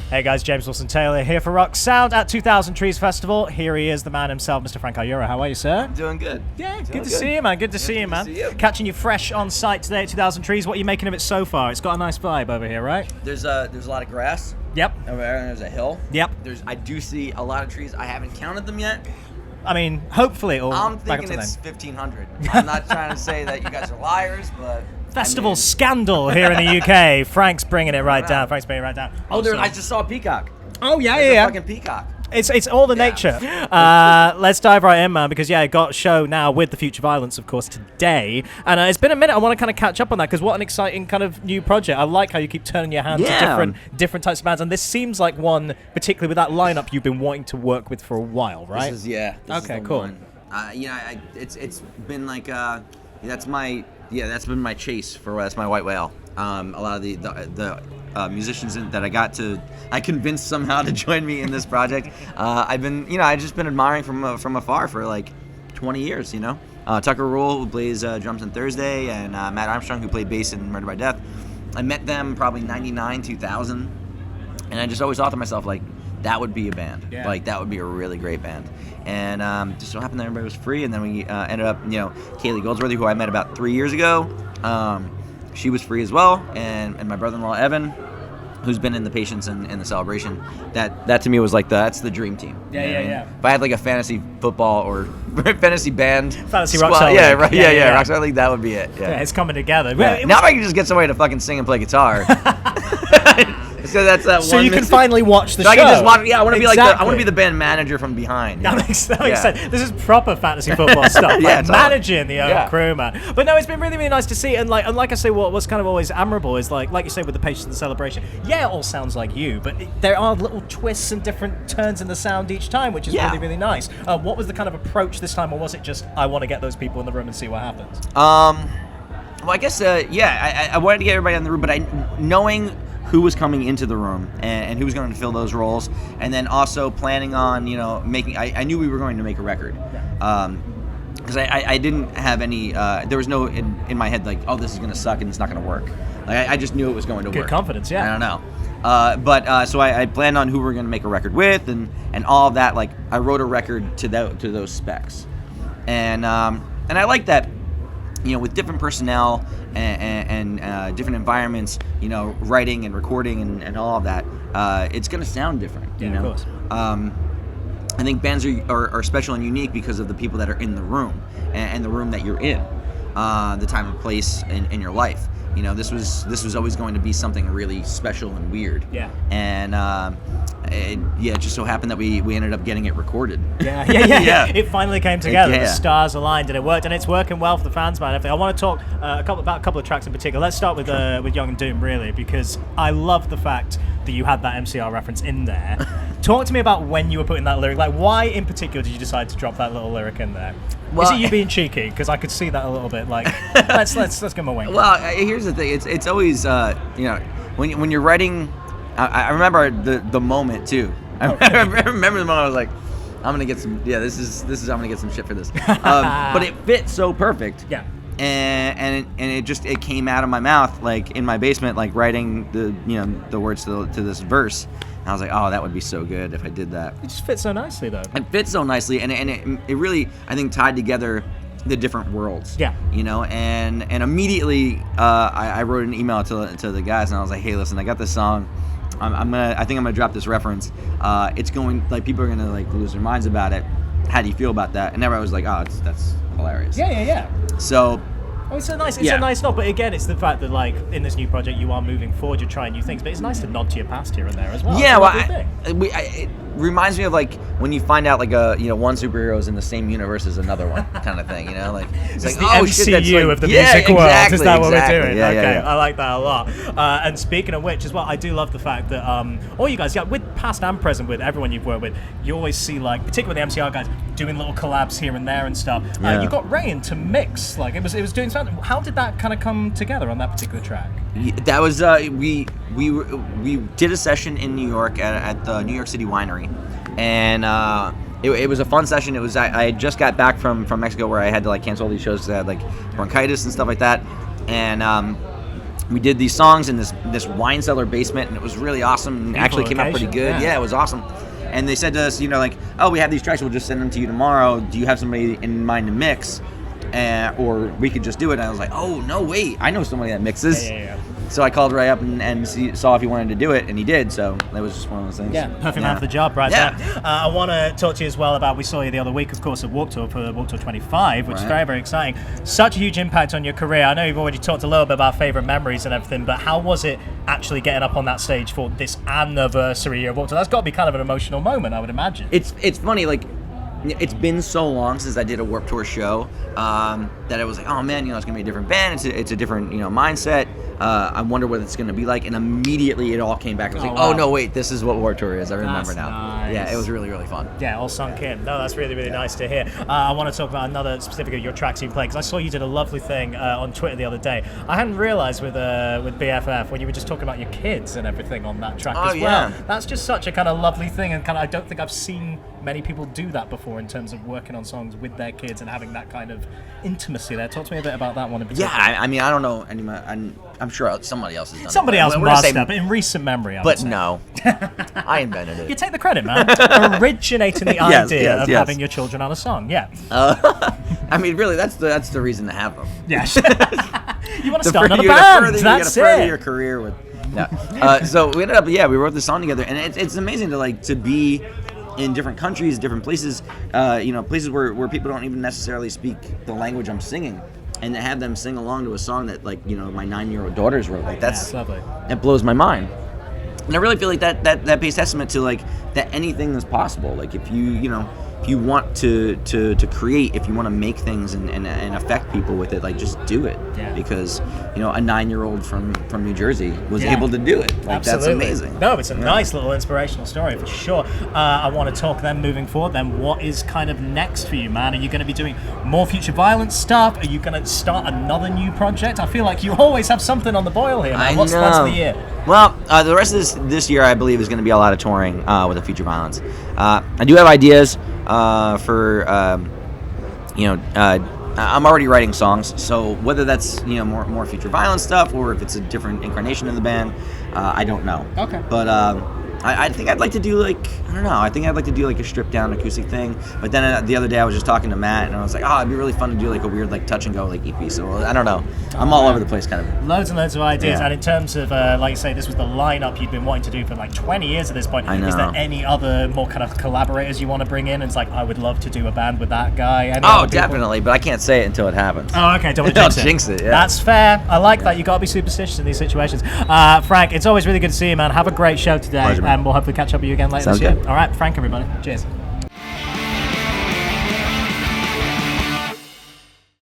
Hey guys, James Wilson Taylor here for Rock Sound at 2000 Trees Festival. Here he is, the man himself, Mr. Frank Iero. How are you, sir? I'm doing good. Yeah, good to see you, man. Good to see you, man. Catching you fresh on site today at 2000 Trees. What are you making of it so far? It's got a nice vibe over here, right? There's a lot of grass. Yep. Over there, and there's a hill. Yep. I do see a lot of trees. I haven't counted them yet. I mean, hopefully it'll I'm back up thinking to it's them. 1,500. I'm not trying to say that you guys are liars, but... Festival scandal here in the UK. Frank's bringing it right down. Frank's bringing it right down. Oh, I just saw a peacock. Oh, yeah, There's yeah. a fucking peacock. It's all the nature. Let's dive right in, man, because, I got a show now with the Future Violence, of course, today. And it's been a minute. I want to kind of catch up on that, because what an exciting kind of new project. I like how you keep turning your hand to different types of bands. And this seems like one, particularly with that lineup, you've been wanting to work with for a while, right? This is cool. One. It's been like, that's been my chase for that's my white whale. A lot of the musicians that I convinced somehow to join me in this project. I've just been admiring from afar for like 20 years. Tucker Rule, who plays drums on Thursday, and Matt Armstrong, who played bass in Murder by Death. I met them probably 99, 2000, and I just always thought to myself, like, that would be a band. Yeah. Like, that would be a really great band. And just so happened that everybody was free, and then we ended up, Kaylee Goldsworthy, who I met about 3 years ago, she was free as well, and my brother-in-law, Evan, who's been in the Patience and the Celebration. That to me was like that's the dream team. Yeah. If I had like a fantasy football or fantasy band, fantasy squad, rock star yeah, league. right, yeah, rock star league, that would be it. Yeah, it's coming together. Yeah. Now I can just get somebody to fucking sing and play guitar. So that's that. So you can finally watch the show. I can just watch. Yeah, I want to be like I want to be the band manager from behind. That makes sense. This is proper fantasy football stuff. Managing the crew, man. But no, it's been really, really nice to see. And like I say, what's kind of always admirable is like you say with the Patience and the Celebration. Yeah, it all sounds like you, but there are little twists and different turns in the sound each time, which is really, really nice. What was the kind of approach this time, or was it just I want to get those people in the room and see what happens? Well, I guess I wanted to get everybody in the room, but knowing who was coming into the room and who was going to fill those roles, and then also planning on making. I knew we were going to make a record, because I didn't have any. There was no in my head like, oh, this is going to suck and it's not going to work. Like I just knew it was going to work. Good confidence, yeah. I don't know. So I planned on who we were going to make a record with and all of that. Like I wrote a record to those specs, and I like that. With different personnel and different environments, writing and recording and all of that, it's going to sound different. Of course. I think bands are special and unique because of the people that are in the room and the room that you're in, the time and place in your life. This was always going to be something really special and weird. Yeah. And it just so happened that we ended up getting it recorded. Yeah. It finally came together. The stars aligned and it worked, and it's working well for the fans, man. I want to talk about a couple of tracks in particular. Let's start with Young and Doom, really, because I love the fact that you had that MCR reference in there. Talk to me about when you were putting that lyric. Like, why in particular did you decide to drop that little lyric in there? Is it you being cheeky? Because I could see that a little bit. Like, let's give him a wink. Well, here's the thing. It's always when you're writing. I remember the moment too. I remember the moment I was like, I'm gonna get some. Yeah, this is I'm gonna get some shit for this. But it fit so perfect. Yeah. And it came out of my mouth like in my basement, like writing the words to this verse. And I was like, oh, that would be so good if I did that. It just fits so nicely, though. It fits so nicely, and it really, I think, tied together the different worlds. Yeah. And immediately I wrote an email to the guys, and I was like, hey, listen, I got this song. I think I'm gonna drop this reference. It's going, like, people are gonna like lose their minds about it. How do you feel about that? And everyone was like, oh, that's hilarious. Yeah. So. It's a nice nod, but again, it's the fact that like in this new project you are moving forward, you're trying new things, but it's nice to nod to your past here and there as well. Yeah, it reminds me of like when you find out like one superhero is in the same universe as another one kind of thing, like it's like the MCU of the music world. Is that what we're doing? Yeah. I like that a lot. And speaking of which, as well, I do love the fact that all you guys, with past and present, with everyone you've worked with, you always see like, particularly with the MCR guys, doing little collabs here and there and stuff. You got Ray in to mix, like it was doing something. How did that kind of come together on that particular track? That was we did a session in New York at the New York City Winery, and it was a fun session. It was I just got back from Mexico, where I had to like cancel all these shows because I had like bronchitis and stuff like that, and we did these songs in this wine cellar basement, and it was really awesome, and actually came out pretty good. Yeah, it was awesome. And they said to us, like, oh, we have these tracks, we'll just send them to you tomorrow. Do you have somebody in mind to mix? Or we could just do it. And I was like, oh, no, wait, I know somebody that mixes. Yeah. So I called Ray up and saw if he wanted to do it, and he did. So that was just one of those things. Yeah, perfect man for the job right there. I want to talk to you as well about, we saw you the other week, of course, at Warped Tour for Warped Tour 25, which is very, very exciting. Such a huge impact on your career. I know you've already talked a little bit about favourite memories and everything, but how was it actually getting up on that stage for this anniversary year of Warped Tour? That's got to be kind of an emotional moment, I would imagine. It's funny, like, it's been so long since I did a Warped Tour show that I was like, oh man, it's gonna be a different band. It's a different mindset. I wonder what it's gonna be like, and immediately it all came back. I was like, oh no, wait, this is what Warped Tour is. I remember now. Nice. Yeah, it was really, really fun. Yeah, all sunk in. No, that's really, really nice to hear. I want to talk about another specific of your tracks you play, because I saw you did a lovely thing on Twitter the other day. I hadn't realised with BFF when you were just talking about your kids and everything on that track as well. That's just such a kind of lovely thing, and I don't think I've seen many people do that before in terms of working on songs with their kids and having that kind of intimacy there. Talk to me a bit about that one in particular. Yeah, I mean, I don't know. I'm sure somebody else has done it. Somebody else must have, but in recent memory, I would say. No. I invented it. You take the credit, man. Originating the idea of having your children on a song, I mean, really, that's the reason to have them. Yes. You want to start another band, that's it. Further your career with... No. So we ended up, we wrote this song together, and it's amazing to be in different countries, different places, places where people don't even necessarily speak the language I'm singing, and to have them sing along to a song that, like, my 9-year-old daughters wrote, like, that's lovely. That blows my mind. And I really feel like that pays testament to, like, that anything is possible. Like, if you want to create, if you want to make things and affect people with it, like, just do it. Yeah. Because, a 9-year-old from New Jersey was able to do it. Like, that's amazing. No, it's a nice little inspirational story for sure. I want to talk then moving forward then, what is kind of next for you, man? Are you going to be doing more Future Violence stuff? Are you going to start another new project? I feel like you always have something on the boil here, man. What's the rest of the year? Well, the rest of this year, I believe, is going to be a lot of touring with the Future Violence. I do have ideas I'm already writing songs, so whether that's more Future Violence stuff or if it's a different incarnation of the band, I don't know. Okay. But I think I'd like to do a stripped down acoustic thing. But then the other day I was just talking to Matt, and I was like, it'd be really fun to do like a weird like touch and go like EP. So I don't know. I'm all over the place kind of. Loads and loads of ideas. Yeah. And in terms of like you say, this was the lineup you'd been wanting to do for like 20 years at this point. I know. Is there any other more kind of collaborators you want to bring in? And it's like, I would love to do a band with that guy. Definitely, but I can't say it until it happens. Oh, okay. Don't jinx it. Yeah. That's fair. I like that. You got to be superstitious in these situations. Frank, it's always really good to see you, man. Have a great show today. Pleasure, man. And we'll hopefully catch up with you again later Sounds this year. good. All right, Frank, everybody. Cheers.